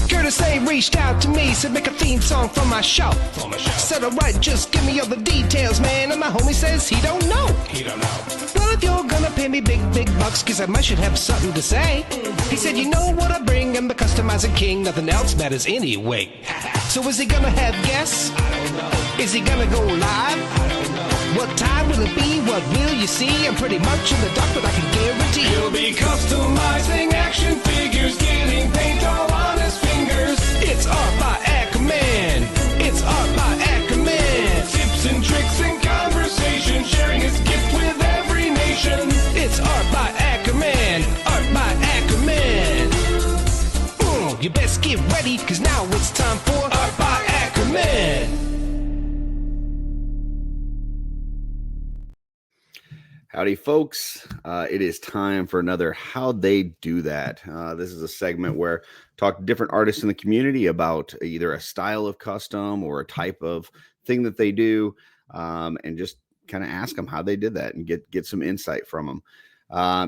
Curtis A reached out to me, said make a theme song for my show. Said alright, just give me all the details, man. And my homie says he don't know. Well, if you're gonna pay me big bucks, cause I might should have something to say. He said, you know what I bring, I'm the customizing king, nothing else matters anyway. So is he gonna have guests? I don't know. Is he gonna go live? I don't know. What time will it be? What will you see? I'm pretty much in the dark, but I can guarantee he'll be customizing action figures, getting paint all on his fingers. It's art by Akerman. It's art by Akerman. Tips and tricks and conversation, sharing his gift with every nation. It's art by Akerman. Art by Akerman. You best get ready, cause now it's time for Art by Akerman. Howdy, folks. It is time for another How'd They Do That? This is a segment where I talk to different artists in the community about either a style of custom or a type of thing that they do, and just kind of ask them how they did that and get some insight from them.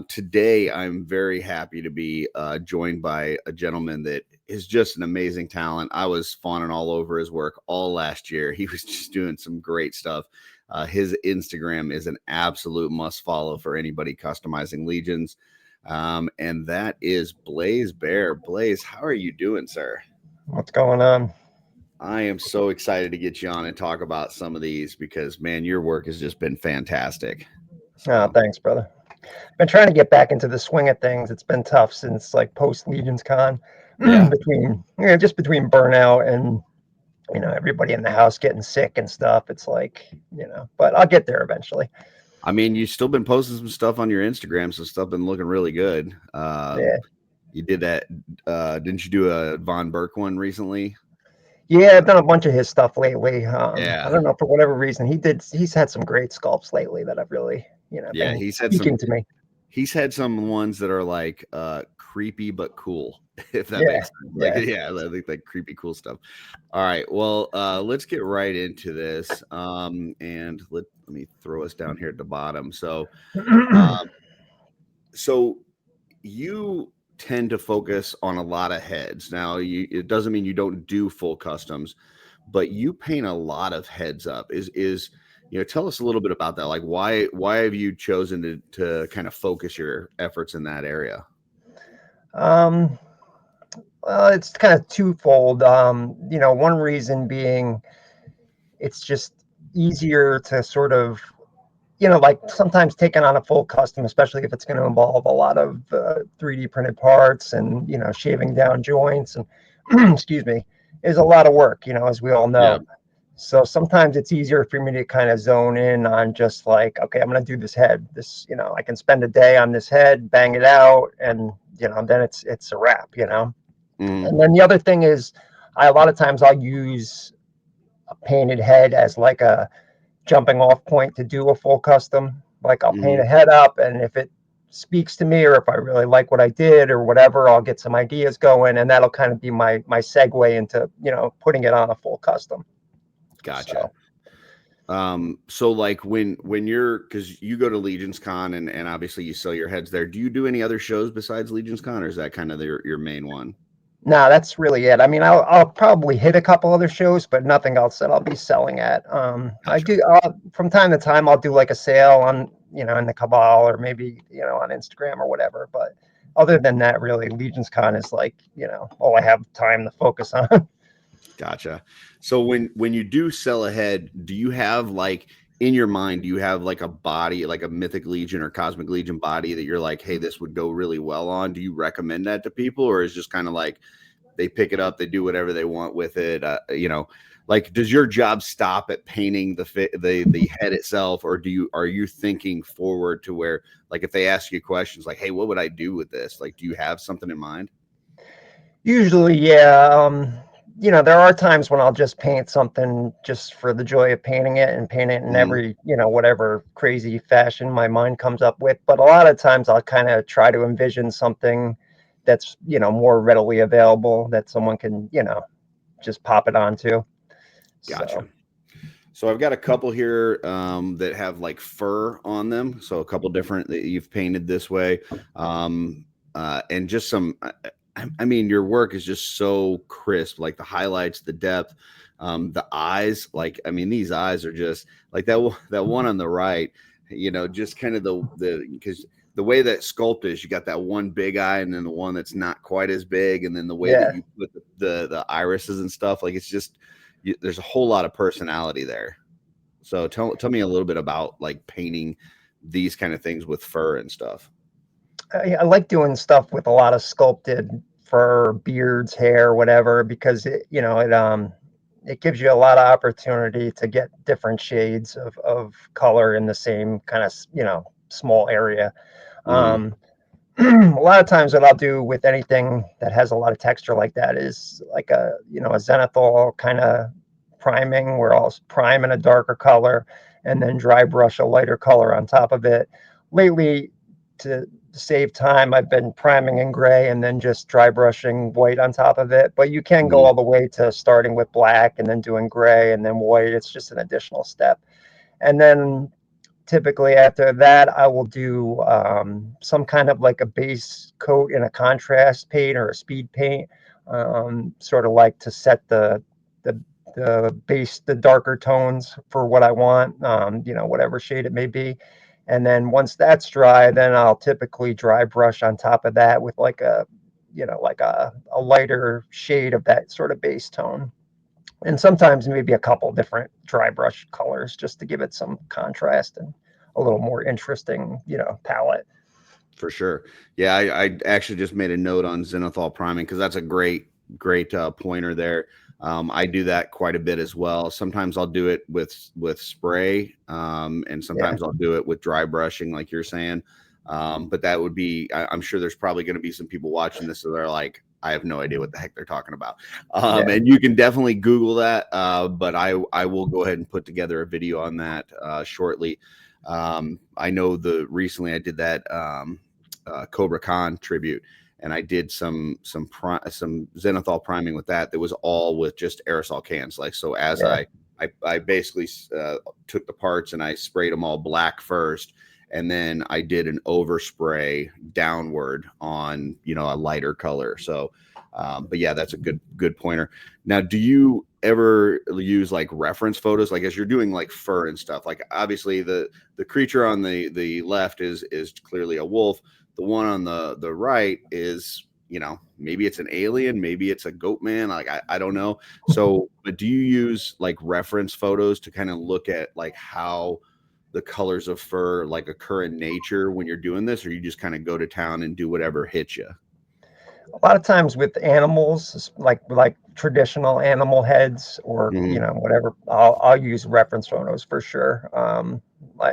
Today, I'm very happy to be joined by a gentleman that is just an amazing talent. I was fawning all over his work all last year. He was just doing some great stuff. His Instagram is an absolute must follow for anybody customizing Legions. And that is Blaise Bear. Blaise, how are you doing, sir? What's going on? I am so excited to get you on and talk about some of these because, man, your work has just been fantastic. Oh, thanks, brother. Been trying to get back into the swing of things. It's been tough since like post Legions Con, between burnout and everybody in the house getting sick and stuff. It's like, but I'll get there eventually. I mean, you've still been posting some stuff on your Instagram, so stuff been looking really good. You did that. Didn't you do a Von Burke one recently? Yeah, I've done a bunch of his stuff lately. Yeah. I don't know, for whatever reason, he's had some great sculpts lately that I've really, he's had speaking to me. He's had some ones that are like creepy but cool, if that makes sense. I think like creepy cool stuff. All right, well, let's get right into this. And let me throw us down here at the bottom. So you tend to focus on a lot of heads. Now, it doesn't mean you don't do full customs, but you paint a lot of heads up. Tell us a little bit about that. Like, why have you chosen to kind of focus your efforts in that area? Well, it's kind of twofold. One reason being it's just easier to sort of, like sometimes taking on a full custom, especially if it's going to involve a lot of 3D printed parts and, shaving down joints and, excuse me, is a lot of work, as we all know. Yeah. So sometimes it's easier for me to kind of zone in on just like, okay, I'm going to do this head. I can spend a day on this head, bang it out, and, then it's a wrap, And then the other thing is a lot of times I'll use a painted head as like a jumping off point to do a full custom. Like I'll paint a head up, and if it speaks to me or if I really like what I did or whatever, I'll get some ideas going, and that'll kind of be my segue into, putting it on a full custom. Gotcha. So like when you're, because you go to Legions Con and obviously you sell your heads there, do you do any other shows besides Legions Con, or is that kind of your main one? No, that's really it. I mean, I'll probably hit a couple other shows, but nothing else that I'll be selling at. Gotcha. I do from time to time, I'll do like a sale on, in the Cabal or maybe, on Instagram or whatever. But other than that, really, Legions Con is like, all I have time to focus on. Gotcha. So when you do sell a head, do you have like in your mind, do you have like a body, like a Mythic Legion or Cosmic Legion body that you're like, hey, this would go really well on? Do you recommend that to people, or is just kind of like they pick it up, they do whatever they want with it? Like, does your job stop at painting the head itself, or are you thinking forward to where, like, if they ask you questions like, hey, what would I do with this? Like, do you have something in mind? Usually, yeah. There are times when I'll just paint something just for the joy of painting it and paint it in every, whatever crazy fashion my mind comes up with. But a lot of times I'll kind of try to envision something that's, Gotcha. more readily available that someone can, just pop it onto. Gotcha. So I've got a couple here that have like fur on them. So a couple different that you've painted this way, and just some. I mean, your work is just so crisp. Like the highlights, the depth, the eyes. Like I mean, these eyes are just like that one on the right. You know, just kind of the because the way that sculpt is, you got that one big eye, and then the one that's not quite as big, and then the way that Yeah. you put the irises and stuff. Like it's just there's a whole lot of personality there. So tell me a little bit about like painting these kind of things with fur and stuff. I like doing stuff with a lot of sculpted fur, beards, hair, whatever, because it gives you a lot of opportunity to get different shades of color in the same kind of small area. Hmm. Um, a lot of times what I'll do with anything that has a lot of texture like that is like a zenithal kind of priming where I'll prime in a darker color and then dry brush a lighter color on top of it. Lately, to save time, I've been priming in gray and then just dry brushing white on top of it. But you can go Hmm. all the way to starting with black and then doing gray and then white. It's just an additional step. And then typically after that, I will do some kind of like a base coat in a contrast paint or a speed paint, sort of like to set the the base, the darker tones for what I want, whatever shade it may be. And then once that's dry, then I'll typically dry brush on top of that with like a lighter shade of that sort of base tone, and sometimes maybe a couple different dry brush colors just to give it some contrast and a little more interesting, palette. For sure. Yeah, I actually just made a note on zenithal priming because that's a great pointer there. I do that quite a bit as well. Sometimes I'll do it with spray, and Yeah, sometimes I'll do it with dry brushing, like you're saying. But that would be, I'm sure there's probably going to be some people watching this so they're like, I have no idea what the heck they're talking about. yeah, And you can definitely Google that. But I will go ahead and put together a video on that shortly. I know recently I did that Cobra Khan tribute, and I did some zenithal priming with that. That was all with just aerosol cans. Like so, as yeah. I basically took the parts and I sprayed them all black first, and then I did an overspray downward on a lighter color. So, but yeah, that's a good pointer. Now, do you ever use like reference photos, like as you're doing like fur and stuff? Like obviously the creature on the left is clearly a wolf. The one on the right is, maybe it's an alien, maybe it's a goat man. Like I don't know. So, but do you use like reference photos to kind of look at like how the colors of fur like occur in nature when you're doing this, or you just kind of go to town and do whatever hits you? A lot of times with animals, like traditional animal heads or Hmm. whatever, I'll use reference photos for sure.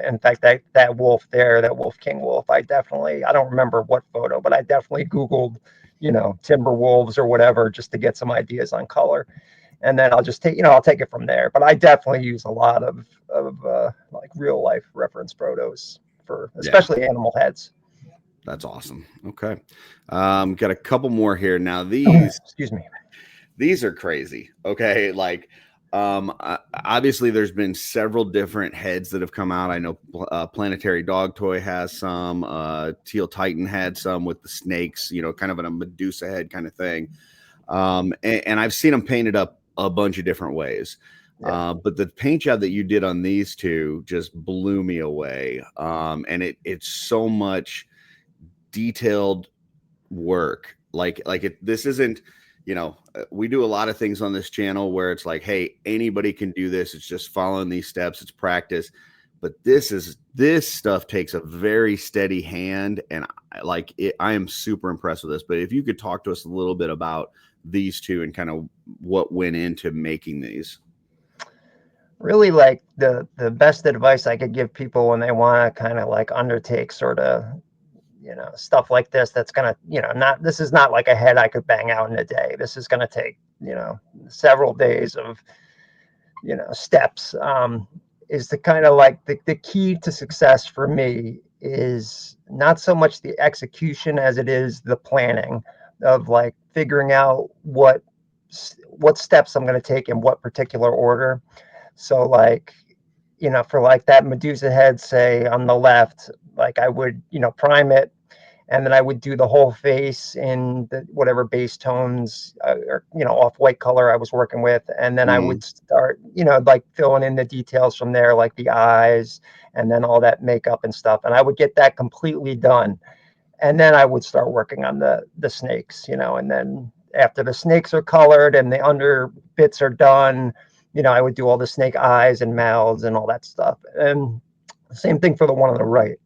In fact, that wolf there, that wolf king wolf, I don't remember what photo, but I definitely Googled, timber wolves or whatever just to get some ideas on color, and then I'll just I'll take it from there. But I definitely use a lot of like real life reference photos for Yeah. especially animal heads. That's awesome. Okay. Got a couple more here. Now Excuse me. these are crazy. Okay. Like, obviously there's been several different heads that have come out. I know, Planetary Dog Toy has some, Teal Titan had some with the snakes, kind of a Medusa head kind of thing. And I've seen them painted up a bunch of different ways. Yeah. But the paint job that you did on these two just blew me away. And it's so much detailed work. This isn't, we do a lot of things on this channel where it's like, hey, anybody can do this. It's just following these steps. It's practice. But this stuff takes a very steady hand, and I am super impressed with this. But if you could talk to us a little bit about these two and kind of what went into making these. Really, like the best advice I could give people when they want to kind of like undertake sort of stuff like this, that's gonna not this is not like a head I could bang out in a day. This is gonna take several days of steps. Is the kind of like the key to success for me is not so much the execution as it is the planning of like figuring out what steps I'm going to take in what particular order. So like you know, for like that Medusa head, say on the left, like I would, you know, prime it, and then I would do the whole face in the whatever base tones or, you know, off white color I was working with, and then I Mm. would start, you know, like filling in the details from there, like the eyes and then all that makeup and stuff, and I would get that completely done, and then I would start working on the snakes, you know, and then after the snakes are colored and the under bits are done, you know, I would do all the snake eyes and mouths and all that stuff, and same thing for the one on the right.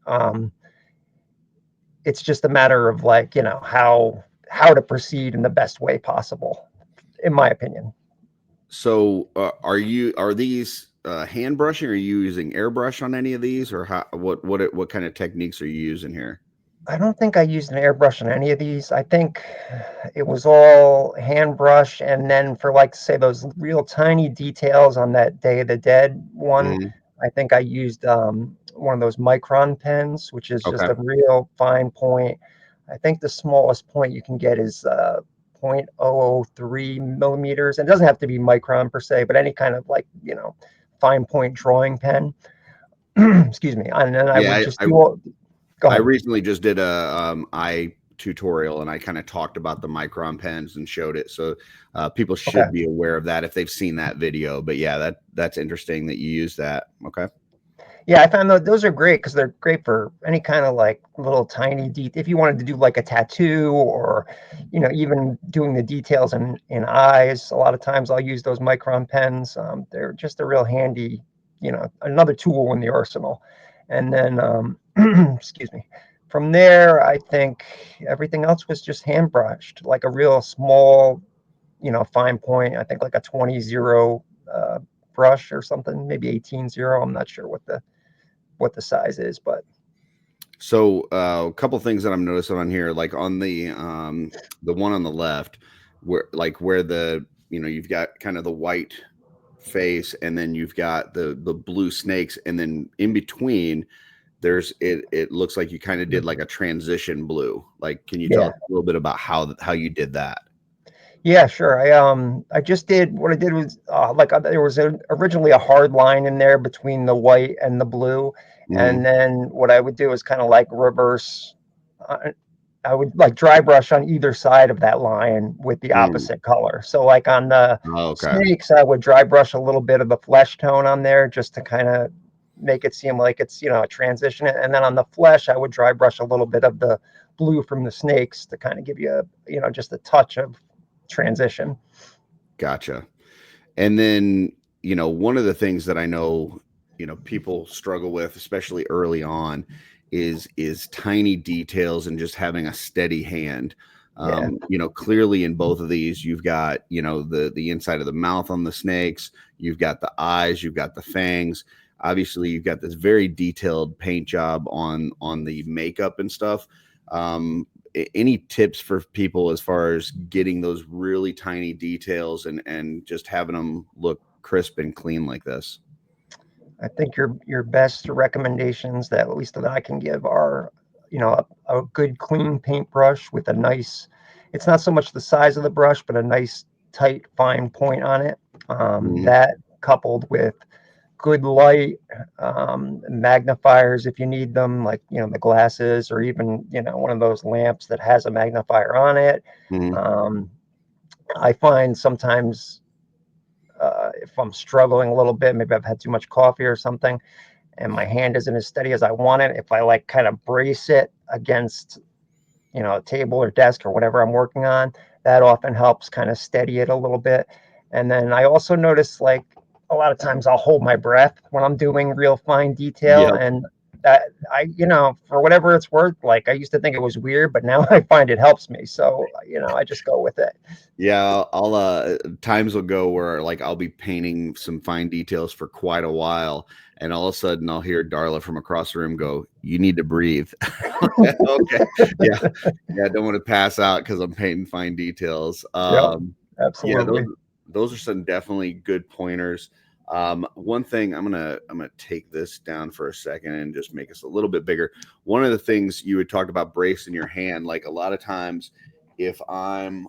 It's just a matter of like, you know, how to proceed in the best way possible, in my opinion. So, are these hand brushing? Are you using airbrush on any of these, or what kind of techniques are you using here? I don't think I used an airbrush on any of these. I think it was all hand brush, and then for like say those real tiny details on that Day of the Dead one, Mhm. I think I used one of those micron pens, which is just Okay. a real fine point. I think the smallest point you can get is 0.003 millimeters. And it doesn't have to be micron per se, but any kind of like, you know, fine point drawing pen. Excuse me. And then I Yeah, would just do all, go I ahead. recently just did a eye tutorial, and I kind of talked about the micron pens and showed it. So people Okay. should be aware of that if they've seen that video. But yeah, that's interesting that you use that. Okay. Yeah, I found those are great because they're great for any kind of like little tiny if you wanted to do like a tattoo or, you know, even doing the details in eyes. A lot of times I'll use those micron pens. They're just a real handy, you know, another tool in the arsenal. And then, excuse me. From there, I think everything else was just hand brushed, like a real small, you know, fine point. I think like a 20-0 brush or something, maybe 18-0. I'm not sure what the size is, but So a couple things that I'm noticing on here, like on the one on the left, where the you've got kind of the white face, and then you've got the blue snakes, and then in between there's it looks like you kind of did like a transition blue. Like, can you tell yeah. us a little bit about how you did that? Yeah, sure. I just did what I did was there was originally a hard line in there between the white and the blue, Hmm. and then what I would do is kind of like reverse. Uh, I would like dry brush on either side of that line with the Mm. opposite color. So like on the Okay, snakes, I would dry brush a little bit of the flesh tone on there just to kind of make it seem like it's, you know, a transition. And then on the flesh, I would dry brush a little bit of the blue from the snakes to kind of give you a, you know, just a touch of transition. gotcha. And then, one of the things that I know, people struggle with, especially early on, is tiny details and just having a steady hand. Yeah. Clearly in both of these, you've got, the inside of the mouth on the snakes, you've got the eyes, you've got the fangs. Obviously, you've got this very detailed paint job on the makeup and stuff. Any tips for people as far as getting those really tiny details and just having them look crisp and clean like this? I think your best recommendations that at least that I can give are, you know, a good clean paintbrush with a nice. It's not so much the size of the brush, but a nice tight fine point on it. Mhm. That coupled with good light, magnifiers if you need them, like, you know, the glasses or even, you know, one of those lamps that has a magnifier on it. Mhm. Um, I find sometimes if I'm struggling a little bit, maybe I've had too much coffee or something, and my hand isn't as steady as I want it, if I like kind of brace it against, you know, a table or desk or whatever I'm working on, that often helps kind of steady it a little bit. And then I also notice like a lot of times I'll hold my breath when I'm doing real fine detail. Yep. And that you know, for whatever it's worth, like I used to think it was weird, but now I find it helps me. So, you know, I just go with it. Yeah, I'll times will go where like I'll be painting some fine details for quite a while, and all of a sudden I'll hear Darla from across the room go, "You need to breathe." Okay. Yeah. Yeah, I don't want to pass out because I'm painting fine details. Yep, Yeah, those absolutely. those are some definitely good pointers. One thing I'm gonna take this down for a second and just make us a little bit bigger. One of the things you had talked about bracing your hand, like a lot of times if I'm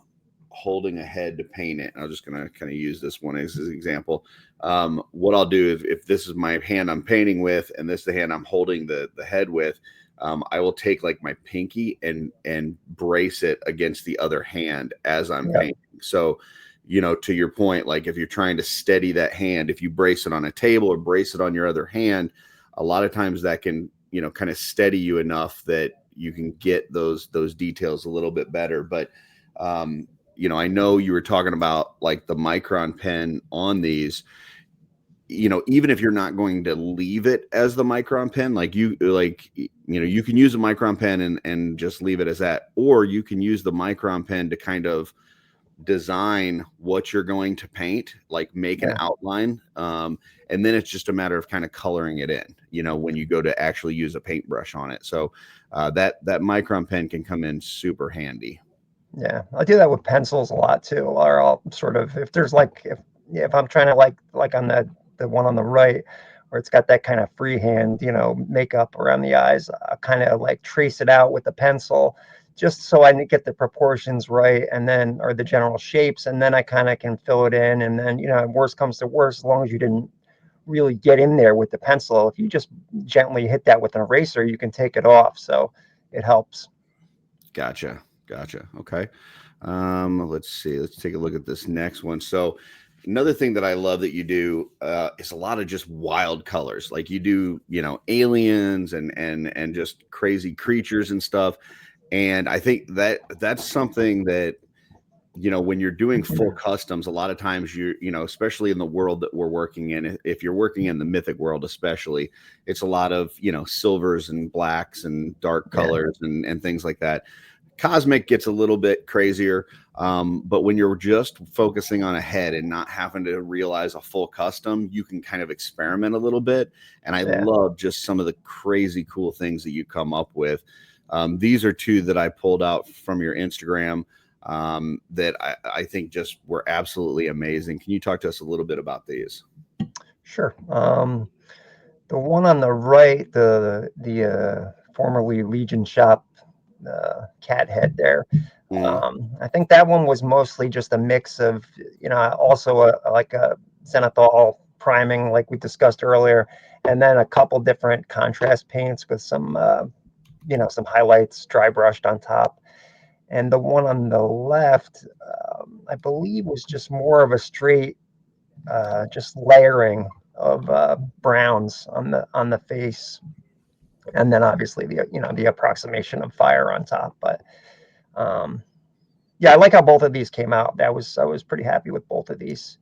holding a head to paint it, and I'm just going to kind of use this one as an example. What I'll do if this is my hand I'm painting with, and this is the hand I'm holding the head with, I will take like my pinky and brace it against the other hand as I'm painting. So, to your point, like if you're trying to steady that hand, if you brace it on a table or brace it on your other hand, a lot of times that can, kind of steady you enough that you can get those details a little bit better. But, I know you were talking about like the micron pen on these, even if you're not going to leave it as the micron pen, you can use a micron pen and just leave it as that, or you can use the micron pen to kind of design what you're going to paint, like make an outline. And then it's just a matter of kind of coloring it in, when you go to actually use a paintbrush on it. So that micron pen can come in super handy. Yeah, I do that with pencils a lot too. Or I'll sort of, if there's like, if I'm trying to like on the one on the right, where it's got that kind of freehand, makeup around the eyes, I kind of like trace it out with the pencil, just so I get the proportions right, and then, or the general shapes, and then I kind of can fill it in. And then, worst comes to worst, as long as you didn't really get in there with the pencil, if you just gently hit that with an eraser, you can take it off. So it helps. Gotcha. Okay. Let's see. Let's take a look at this next one. So another thing that I love that you do is a lot of just wild colors. Like you do, aliens and just crazy creatures and stuff. And I think that's something that, when you're doing full customs, a lot of times especially in the world that we're working in, if you're working in the mythic world, especially, it's a lot of, silvers and blacks and dark colors and things like that. Cosmic gets a little bit crazier, but when you're just focusing on a head and not having to realize a full custom, you can kind of experiment a little bit. And I love just some of the crazy cool things that you come up with. These are two that I pulled out from your Instagram that I think just were absolutely amazing. Can you talk to us a little bit about these? Sure. The one on the right, the formerly Legion shop cat head there. I think that one was mostly just a mix of, also like a zenithal priming, like we discussed earlier, and then a couple different contrast paints with some, some highlights dry brushed on top. And the one on the left, I believe, was just more of a straight, just layering of browns on the face, and then obviously the approximation of fire on top. But I like how both of these came out. I was pretty happy with both of these.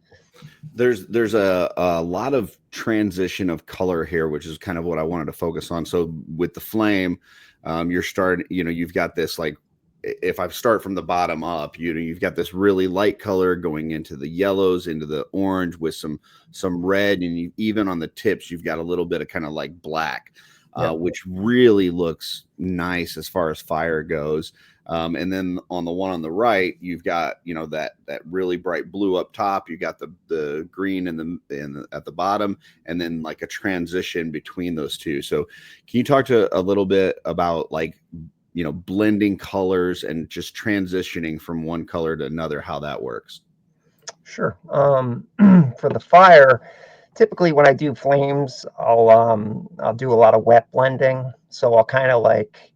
There's a lot of transition of color here, which is kind of what I wanted to focus on. So with the flame, you're starting, you've got this, like, if I start from the bottom up, you've got this really light color going into the yellows, into the orange with some red, and even on the tips, you've got a little bit of kind of like black. Which really looks nice as far as fire goes. And then on the one on the right, you've got, that really bright blue up top. You got the green at the bottom, and then like a transition between those two. So can you talk to a little bit about, like, blending colors and just transitioning from one color to another, how that works? Sure. For the fire, typically when I do flames, I'll do a lot of wet blending. So I'll kind of like,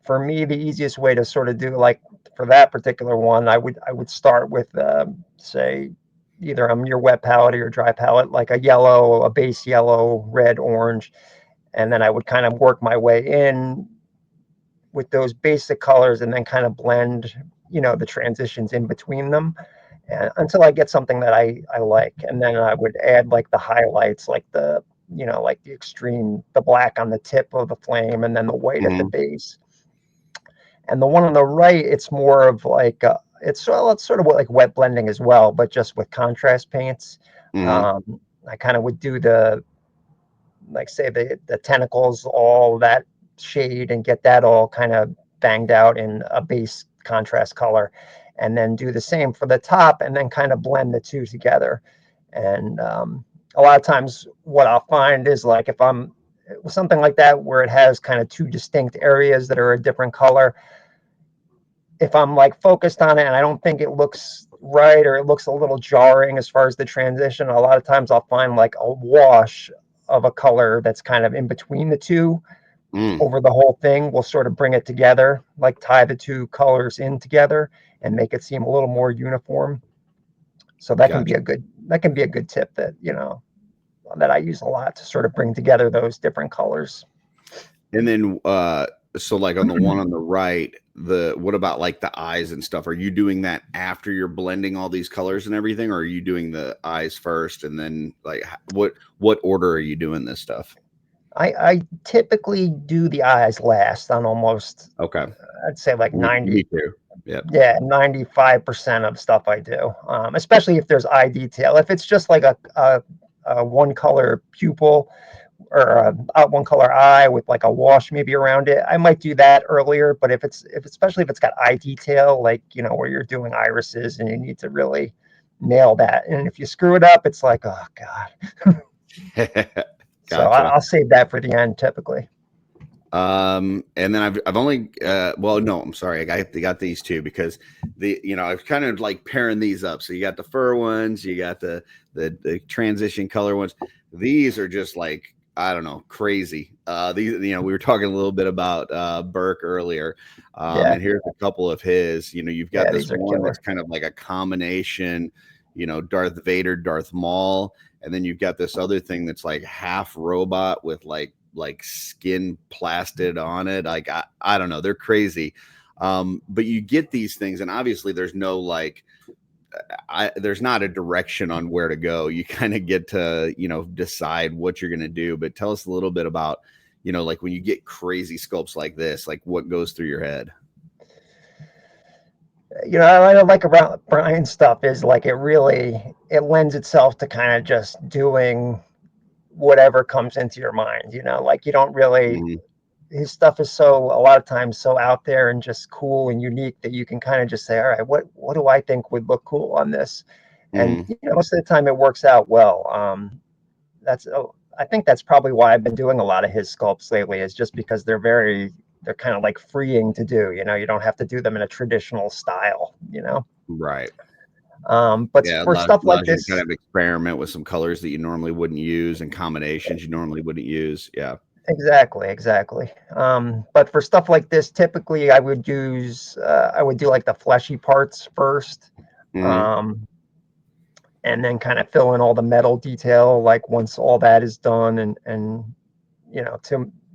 for me, the easiest way to sort of do, like for that particular one, I would start with say either on your wet palette or your dry palette, like a yellow, a base yellow, red, orange, and then I would kind of work my way in with those basic colors, and then kind of blend, the transitions in between them, and until I get something that I like. And then I would add like the highlights, like the extreme, the black on the tip of the flame, and then the white at the base. And the one on the right, it's more of like it's sort of like wet blending as well, but just with contrast paints. I kind of would do like say the tentacles, all that shade, and get that all kind of banged out in a base contrast color, and then do the same for the top, and then kind of blend the two together. And a lot of times what I'll find is, like, if I'm something like that where it has kind of two distinct areas that are a different color, if I'm like focused on it and I don't think it looks right or it looks a little jarring as far as the transition, a lot of times I'll find like a wash of a color that's kind of in between the two Mm, over the whole thing will sort of bring it together, like tie the two colors in together and make it seem a little more uniform. So gotcha. that can be a good tip that, that I use a lot to sort of bring together those different colors. And then so like on the one on the right, the what about like the eyes and stuff? Are you doing that after you're blending all these colors and everything, or are you doing the eyes first and then like what order are you doing this stuff? I typically do the eyes last on almost, Okay. I'd say like Me 90, too. Yep. yeah, 95% of stuff I do, especially if there's eye detail. If it's just like a one color pupil or one color eye with like a wash maybe around it, I might do that earlier. But especially if it's got eye detail, like, where you're doing irises and you need to really nail that. And if you screw it up, it's like, oh God. So Gotcha. I'll save that for the end typically. And then I've only well, no, I'm sorry, I got these two because I've kind of like pairing these up. So you got the fur ones, you got the transition color ones. These are just like, I don't know, crazy. These, we were talking a little bit about Burke earlier. Yeah. And here's a couple of his. You've got Yeah. this These are one that's killer. kind of like a combination, Darth Vader, Darth Maul, and then you've got this other thing that's like half robot with like skin plastered on it. Like I don't know, they're crazy. But you get these things, and obviously there's no like there's not a direction on where to go. You kind of get to decide what you're gonna do. But tell us a little bit about like when you get crazy sculpts like this, like what goes through your head. I like about Brian's stuff is like it lends itself to kind of just doing whatever comes into your mind. Like you don't really, Mhm. his stuff is so a lot of times so out there and just cool and unique that you can kind of just say, all right, what do I think would look cool on this? And Mhm. most of the time it works out well. That's I think that's probably why I've been doing a lot of his sculpts lately, is just because they're kind of like freeing to do. You don't have to do them in a traditional style. Right. But Yeah, it for stuff like allows you to kind this, of experiment with some colors that you normally wouldn't use and combinations you normally wouldn't use. Yeah. exactly. But for stuff like this, typically I would do like the fleshy parts first, Mhm. um, and then kind of fill in all the metal detail. Like once all that is done and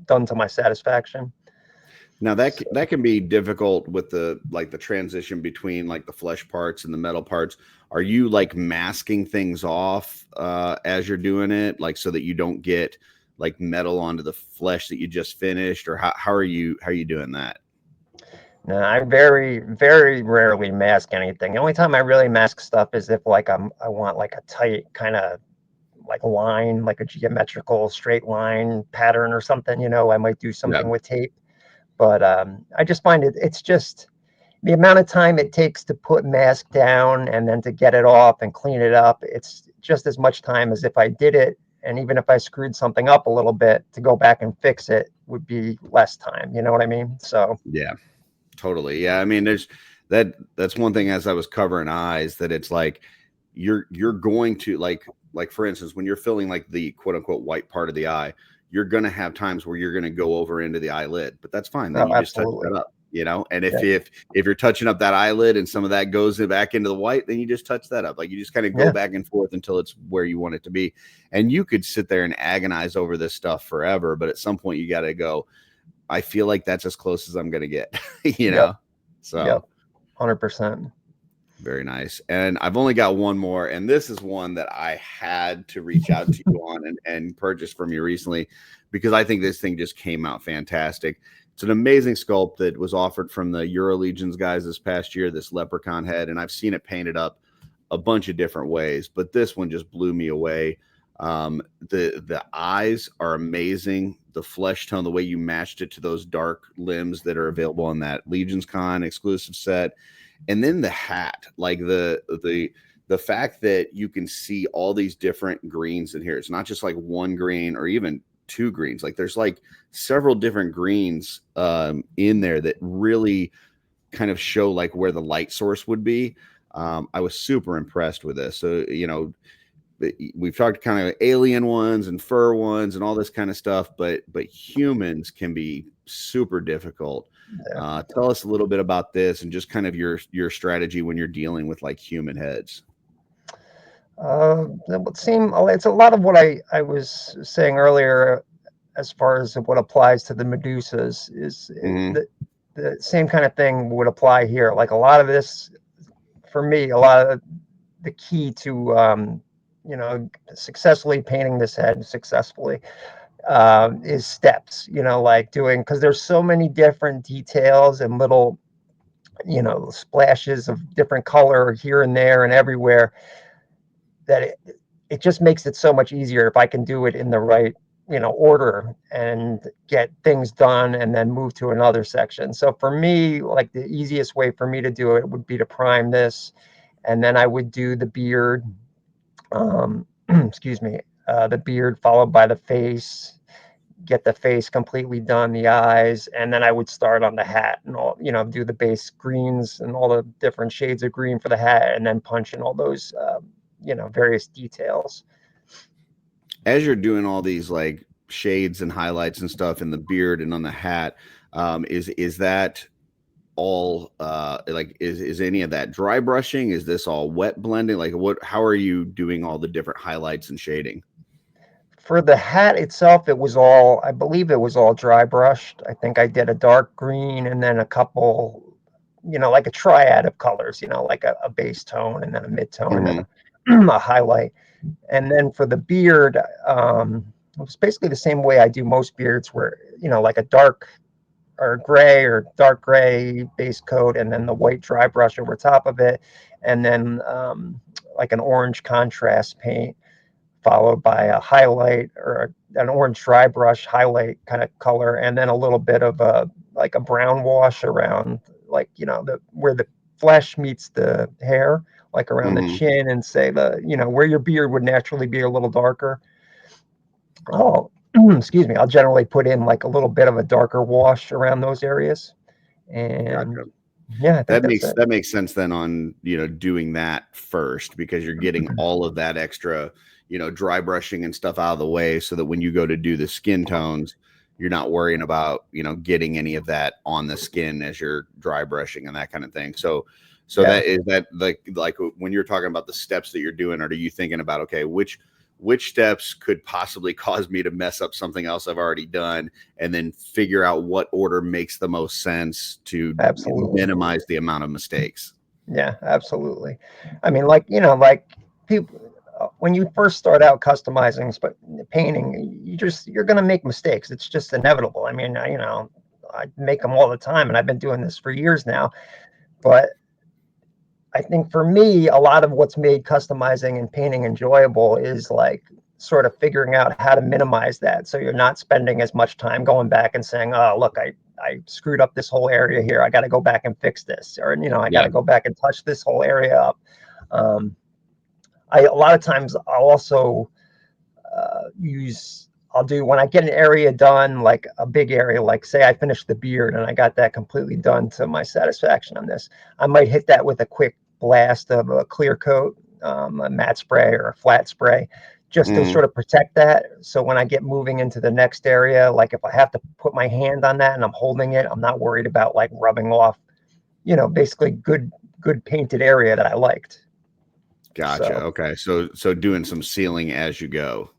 done to my satisfaction. Now that So, that can be difficult with the transition between like the flesh parts and the metal parts. Are you like masking things off as you're doing it, like so that you don't get like metal onto the flesh that you just finished, or how are you doing that? no, I very rarely mask anything. The only time I really mask stuff is if like I want like a tight kind of like line, like a geometrical straight line pattern or something. I might do Yeah. something with tape. But I just find it's just the amount of time it takes to put mask down and then to get it off and clean it up. It's just as much time as if I did it. And even if I screwed something up a little bit, to go back and fix it would be less time. You know what I mean? So, Yeah. Totally. Yeah. I mean, that's one thing as I was covering eyes that it's like you're going to like for instance, when you're filling like the quote unquote white part of the eye, you're gonna have times where you're gonna go over into the eyelid, but that's fine. Then oh, you just touch absolutely. that up, And if Yeah. if you're touching up that eyelid and some of that goes back into the white, then you just touch that up. Like you just kind of go Yeah. back and forth until it's where you want it to be. And you could sit there and agonize over this stuff forever, but at some point you gotta go, I feel like that's as close as I'm gonna get, you Yep. know? Yep. So 100%. very nice. And I've only got one more, and this is one that I had to reach out to you on and purchase from you recently because I think this thing just came out fantastic. It's an amazing sculpt that was offered from the Euro Legions guys this past year, this leprechaun head, and I've seen it painted up a bunch of different ways, but this one just blew me away. The eyes are amazing. The flesh tone, the way you matched it to those dark limbs that are available on that Legions Con exclusive set, and then the hat, like the fact that you can see all these different greens in here. It's not just like one green or even two greens. Like there's like several different greens in there that really kind of show like where the light source would be. I was super impressed with this. So, we've talked kind of alien ones and fur ones and all this kind of stuff, but humans can be super difficult. Tell us a little bit about this and just kind of your strategy when you're dealing with like human heads. It would seem it's a lot of what I was saying earlier, as far as what applies to the Medusas is the same kind of thing would apply here. Like a lot of this, for me, a lot of the key to successfully painting this head successfully is steps. Like doing, because there's so many different details and little splashes of different color here and there and everywhere, that it just makes it so much easier if I can do it in the right order and get things done and then move to another section. So for me, like the easiest way for me to do it would be to prime this, and then I would do the beard, excuse me, the beard followed by the face, get the face completely done, the eyes, and then I would start on the hat and all, do the base greens and all the different shades of green for the hat, and then punch in all those various details. As you're doing all these like shades and highlights and stuff in the beard and on the hat, is that all like is any of that dry brushing? Is this all wet blending? Like how are you doing all the different highlights and shading? For the hat itself, I believe it was all dry brushed. I think I did a dark green and then a couple, like a triad of colors, like a base tone and then a mid tone and then a highlight. And then for the beard, it was basically the same way I do most beards, where, like a dark or gray or dark gray base coat and then the white dry brush over top of it. And then like an orange contrast paint, followed by a highlight or an orange dry brush highlight kind of color, and then a little bit of like a brown wash around, like where the flesh meets the hair, like around the chin, and say where your beard would naturally be a little darker. Oh, excuse me. I'll generally put in like a little bit of a darker wash around those areas, and Gotcha. yeah, I think That makes sense then on doing that first, because you're getting all of that extra dry brushing and stuff out of the way, so that when you go to do the skin tones, you're not worrying about getting any of that on the skin as you're dry brushing and that kind of thing. So that is that like when you're talking about the steps that you're doing, are you thinking about, okay, which steps could possibly cause me to mess up something else I've already done, and then figure out what order makes the most sense to minimize the amount of mistakes? Yeah, absolutely. I mean, like people, when you first start out customizing, but painting, you're going to make mistakes. It's just inevitable. I mean, I make them all the time, and I've been doing this for years now. But I think for me, a lot of what's made customizing and painting enjoyable is like sort of figuring out how to minimize that, so you're not spending as much time going back and saying, oh, look, I screwed up this whole area here, I got to go back and fix this, or I got to go back and touch this whole area up. A lot of times I'll also I'll do, when I get an area done, like a big area, like say I finished the beard and I got that completely done to my satisfaction on this, I might hit that with a quick blast of a clear coat, a matte spray or a flat spray, just to sort of protect that. So when I get moving into the next area, like if I have to put my hand on that and I'm holding it, I'm not worried about like rubbing off, basically good painted area that I liked. Gotcha. So, okay. So doing some sealing as you go.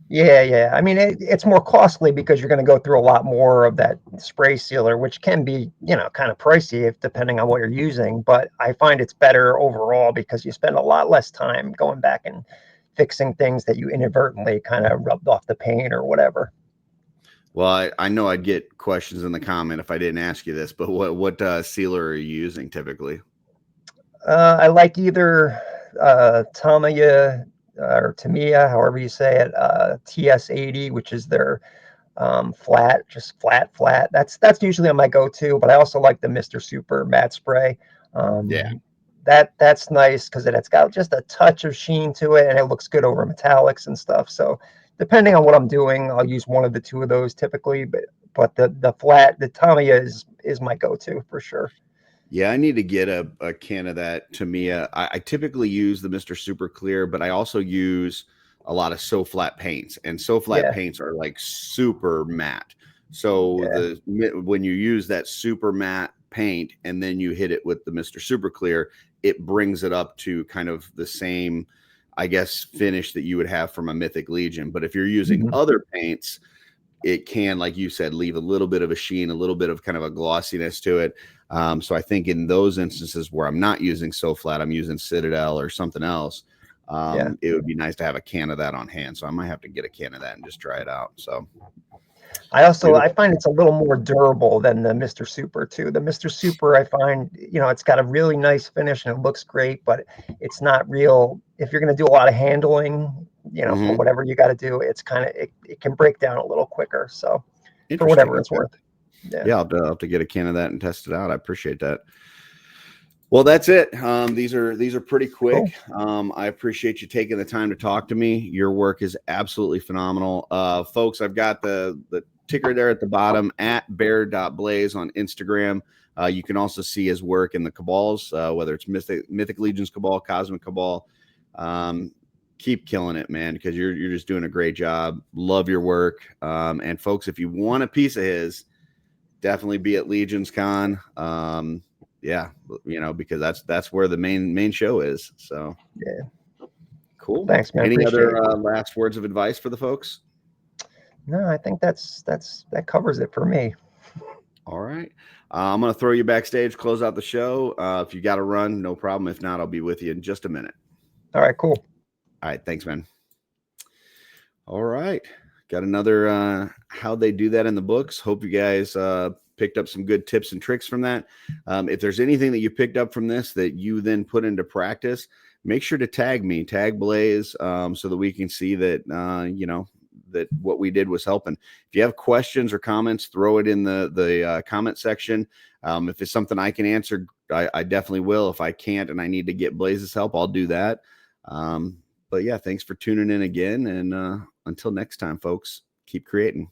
yeah. I mean, it's more costly because you're going to go through a lot more of that spray sealer, which can be, kind of pricey if depending on what you're using. But I find it's better overall because you spend a lot less time going back and fixing things that you inadvertently kind of rubbed off the paint or whatever. Well, I know I'd get questions in the comment if I didn't ask you this, but what sealer are you using typically? I like either Tamiya or Tamiya, however you say it, TS80, which is their flat, just flat. That's usually on my go-to, but I also like the Mr. Super matte spray. Yeah. That's nice because it's got just a touch of sheen to it, and it looks good over metallics and stuff. So depending on what I'm doing, I'll use one of the two of those typically, but the flat, the Tamiya is my go-to for sure. Yeah, I need to get a can of that Tamiya. I typically use the Mr. Super Clear, but I also use a lot of So Flat paints, and So Flat Yeah, paints are like super matte. So yeah. when you use that super matte paint and then you hit it with the Mr. Super Clear, it brings it up to kind of the same, I guess, finish that you would have from a Mythic Legion. But if you're using Mhm. other paints, it can, like you said, leave a little bit of a sheen, a little bit of kind of a glossiness to it. So I think in those instances where I'm not using So Flat, I'm using Citadel or something else. Yeah. It would be nice to have a can of that on hand. So I might have to get a can of that and just try it out. So I beautiful. find it's a little more durable than the Mr. Super too. The Mr. Super, I find, it's got a really nice finish and it looks great, but it's not real. If you're going to do a lot of handling, for Mm-hmm. whatever you got to do, it's it can break down a little quicker. So for Interesting. whatever it's Okay. worth. Yeah. Yeah, I'll have to get a can of that and test it out. I appreciate that. Well, that's it. These are pretty quick. Cool. I appreciate you taking the time to talk to me. Your work is absolutely phenomenal. Folks, I've got the ticker there at the bottom at bear.blaze on Instagram. You can also see his work in the cabals, whether it's Mythic Legions Cabal, Cosmic Cabal. Keep killing it, man, because you're just doing a great job. Love your work. And folks, if you want a piece of his, definitely be at Legions Con. Yeah, because that's where the main show is. So Yeah. cool. Thanks, man. Any Appreciate other it. last words of advice for the folks? No, I think that covers it for me. All right. I'm going to throw you backstage, close out the show. If you got to run, no problem. If not, I'll be with you in just a minute. All right, cool. All right. Thanks, man. All right. Got another how they do that in the books. Hope you guys picked up some good tips and tricks from that. If there's anything that you picked up from this that you then put into practice, make sure to tag me, tag Blaise, so that we can see that, that what we did was helping. If you have questions or comments, throw it in the comment section. If it's something I can answer, I definitely will. If I can't and I need to get Blaise's help, I'll do that. But yeah, thanks for tuning in again. And until next time, folks, keep creating.